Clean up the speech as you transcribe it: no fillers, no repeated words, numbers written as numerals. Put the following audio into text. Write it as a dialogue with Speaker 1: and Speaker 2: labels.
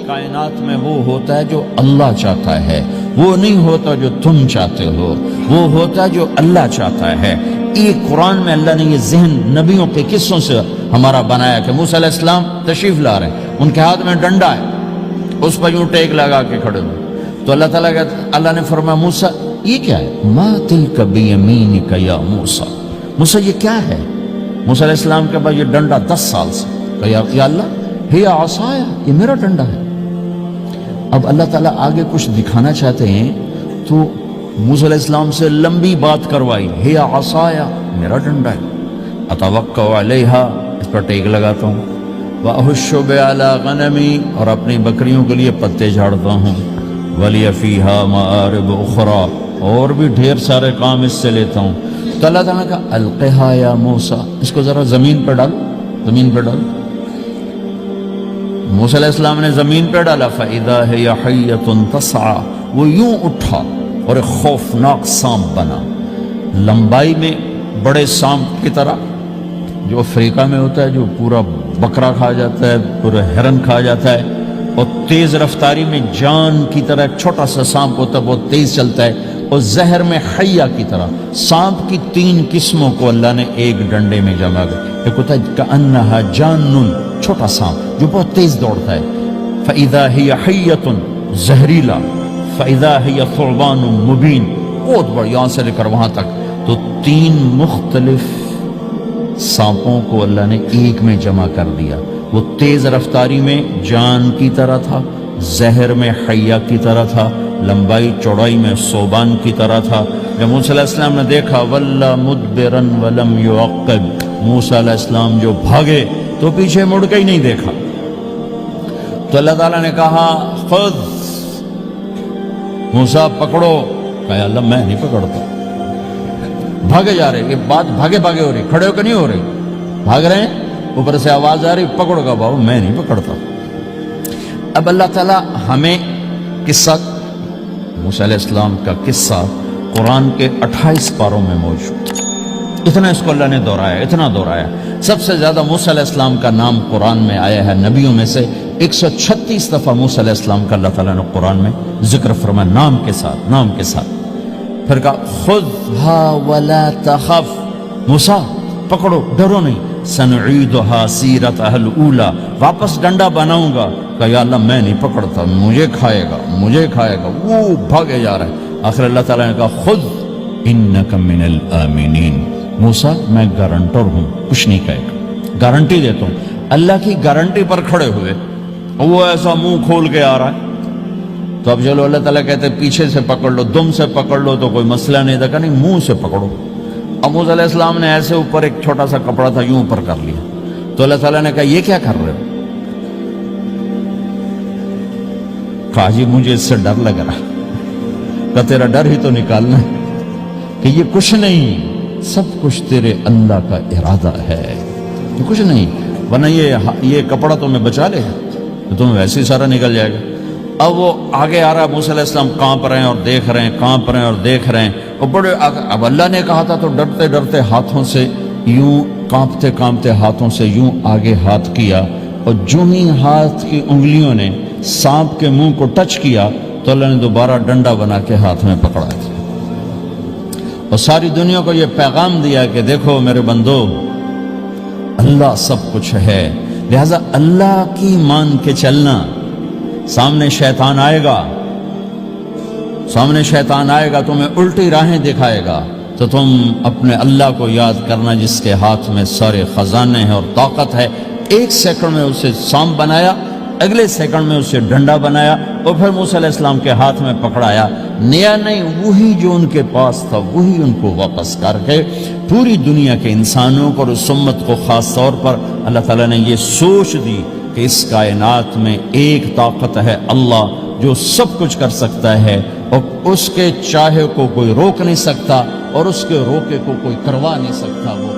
Speaker 1: کائنات میں وہ ہوتا ہے جو اللہ چاہتا ہے، وہ نہیں ہوتا جو تم چاہتے ہو، وہ ہوتا ہے جو اللہ چاہتا ہے۔ ایک قرآن میں اللہ نے یہ ذہن نبیوں کے قصوں سے ہمارا بنایا کہ موسیٰ علیہ السلام تشریف لا رہے ہیں، ان کے ہاتھ میں ڈنڈا ہے، اس پر یوں ٹیک لگا کے کھڑے ہوئے، تو اللہ نے فرمایا موسیٰ یہ کیا ہے؟ ما تلک بیمینک یا موسیٰ، موسیٰ یہ کیا ہے؟ موسیٰ علیہ السلام کے بعد یہ ڈنڈا 10 سال سے، کہا یا اللہ ہی عصایا، یہ میرا ڈنڈا ہے۔ اب اللہ تعالیٰ آگے کچھ دکھانا چاہتے ہیں تو موسیٰ علیہ السلام سے لمبی بات کروائی، ہی عصایا، میرا ڈنڈا ہے، اتوکل علیہا، اس پر ٹیک لگاتا ہوں، وَأَحُشُّ بِعَلَىٰ غَنَمِي، اور اپنی بکریوں کے لیے پتے جھاڑتا ہوں، وَلِيَ فِيهَا مَآرِبُ أُخْرَىٰ، اور بھی ڈھیر سارے کام اس سے لیتا ہوں۔ تو اللہ تعالیٰ کا القھا یا موسیٰ، اس کو ذرا زمین پہ ڈال، زمین پہ ڈال۔ موسیٰ علیہ السلام نے زمین پہ ڈالا، فَإِذَا هِيَ حَيَّةٌ تَسْعَىٰ، وہ یوں اٹھا اور ایک خوفناک سانپ بنا، لمبائی میں بڑے سانپ کی طرح جو افریقہ میں ہوتا ہے، جو پورا بکرا کھا جاتا ہے، پورا ہرن کھا جاتا ہے، اور تیز رفتاری میں جان کی طرح ایک چھوٹا سا سانپ ہوتا ہے، بہت تیز چلتا ہے، اور زہر میں حیہ کی طرح۔ سانپ کی 3 قسموں کو اللہ نے ایک ڈنڈے میں جمع کر، ایک ہوتا ہے کأنہا جان، چھوٹا سانپ جو بہت تیز دوڑتا ہے، فَإِذَا هِيَ حَيَّةٌ زہریلا، فَإِذَا هِيَ ثُعْبَانٌ مُبِينٌ، بہت بڑا، یہاں سے لے کر وہاں تک۔ تو 3 مختلف سانپوں کو اللہ نے ایک میں جمع کر دیا، وہ تیز رفتاری میں جان کی طرح تھا، زہر میں حیہ کی طرح تھا، لمبائی چوڑائی میں ثعبان کی طرح تھا۔ جب موسیٰ علیہ السلام نے دیکھا وَلَّا مُدْبِرًا وَلَمْ يُعَقِّبْ، موسیٰ علیہ السلام جو بھاگے تو پیچھے مڑ کے ہی نہیں دیکھا، تو اللہ تعالیٰ نے کہا خود موسیٰ پکڑو، کہا اللہ میں نہیں پکڑتا، بھاگے جا رہے، یہ بات بھاگے بھاگے ہو رہی، کھڑے ہو کے نہیں ہو رہی، بھاگ رہے ہیں، اوپر سے آواز آ رہی پکڑو گا، بابا میں نہیں پکڑتا۔ اب اللہ تعالیٰ ہمیں قصہ موسیٰ علیہ السلام کا قصہ قرآن کے 28 پاروں میں موجود، اتنا اس کو اللہ نے دہرایا، اتنا دہرایا۔ سب سے زیادہ موسیٰ علیہ السلام کا نام قرآن میں آیا ہے، نبیوں میں سے 136 دفعہ موسیٰ علیہ السلام کا اللہ تعالیٰ نے قرآن میں ذکر فرمایا، نام کے ساتھ، نام کے ساتھ۔ پھر کہا خُذْهَا وَلَا تَخَفْ، موسیٰ پکڑو، ڈرو نہیں، سَنُعِيدُهَا سِيرَتَهَا الْأُولَىٰ، واپس ڈنڈا بناؤں گا، کہا یا اللہ میں نہیں پکڑتا، مجھے کھائے گا، مجھے کھائے گا، وہ بھاگے جا رہا ہے۔ آخر اللہ تعالیٰ نے کہا خُذْ إِنَّكَ مِنَ الْآمِنِينَ، موسیٰ میں گارنٹر ہوں، کچھ نہیں کہے گا، گارنٹی دیتا ہوں۔ اللہ کی گارنٹی پر کھڑے ہوئے، وہ ایسا منہ کھول کے آ رہا ہے، تو اب چلو اللہ تعالیٰ کہتے ہیں پیچھے سے پکڑ لو، دم سے پکڑ لو تو کوئی مسئلہ نہیں تھا، کہ نہیں منہ سے پکڑو۔ اب موسیٰ علیہ السلام نے ایسے اوپر ایک چھوٹا سا کپڑا تھا یوں اوپر کر لیا، تو اللہ تعالیٰ نے کہا یہ کیا کر رہے ہو؟ کہا جی مجھے اس سے ڈر لگ رہا، کہ تیرا ڈر ہی تو نکالنا ہے، کہ یہ کچھ نہیں، سب کچھ تیرے اللہ کا ارادہ ہے، یہ کچھ نہیں، ورنہ یہ کپڑا تمہیں بچا لے گا، تمہیں ویسے ہی سارا نکل جائے گا۔ اب وہ آگے آ رہا ہے، موسیٰ علیہ السلام کانپ رہے ہیں اور دیکھ رہے ہیں، کانپ رہے ہیں اور دیکھ رہے ہیں، اور بڑے اب اللہ نے کہا تھا تو ڈرتے ڈرتے ہاتھوں سے یوں، کانپتے کانپتے ہاتھوں سے یوں آگے ہاتھ کیا، اور جو ہی ہاتھ کی انگلیوں نے سانپ کے منہ کو ٹچ کیا تو اللہ نے دوبارہ ڈنڈا بنا کے ہاتھ میں پکڑا تھا، اور ساری دنیا کو یہ پیغام دیا کہ دیکھو میرے بندو، اللہ سب کچھ ہے، لہذا اللہ کی مان کے چلنا۔ سامنے شیطان آئے گا، سامنے شیطان آئے گا، تمہیں الٹی راہیں دکھائے گا، تو تم اپنے اللہ کو یاد کرنا جس کے ہاتھ میں سارے خزانے ہیں اور طاقت ہے۔ 1 سیکنڈ میں اسے سانپ بنایا، اگلے سیکنڈ میں اسے ڈنڈا بنایا، اور پھر موسیٰ علیہ السلام کے ہاتھ میں پکڑایا، نیا نہیں، وہی جو ان کے پاس تھا وہی ان کو واپس کر کے پوری دنیا کے انسانوں کو اور اس امت کو خاص طور پر اللہ تعالیٰ نے یہ سوچ دی کہ اس کائنات میں ایک طاقت ہے، اللہ، جو سب کچھ کر سکتا ہے، اور اس کے چاہے کو کوئی روک نہیں سکتا، اور اس کے روکے کو کوئی کروا نہیں سکتا، وہ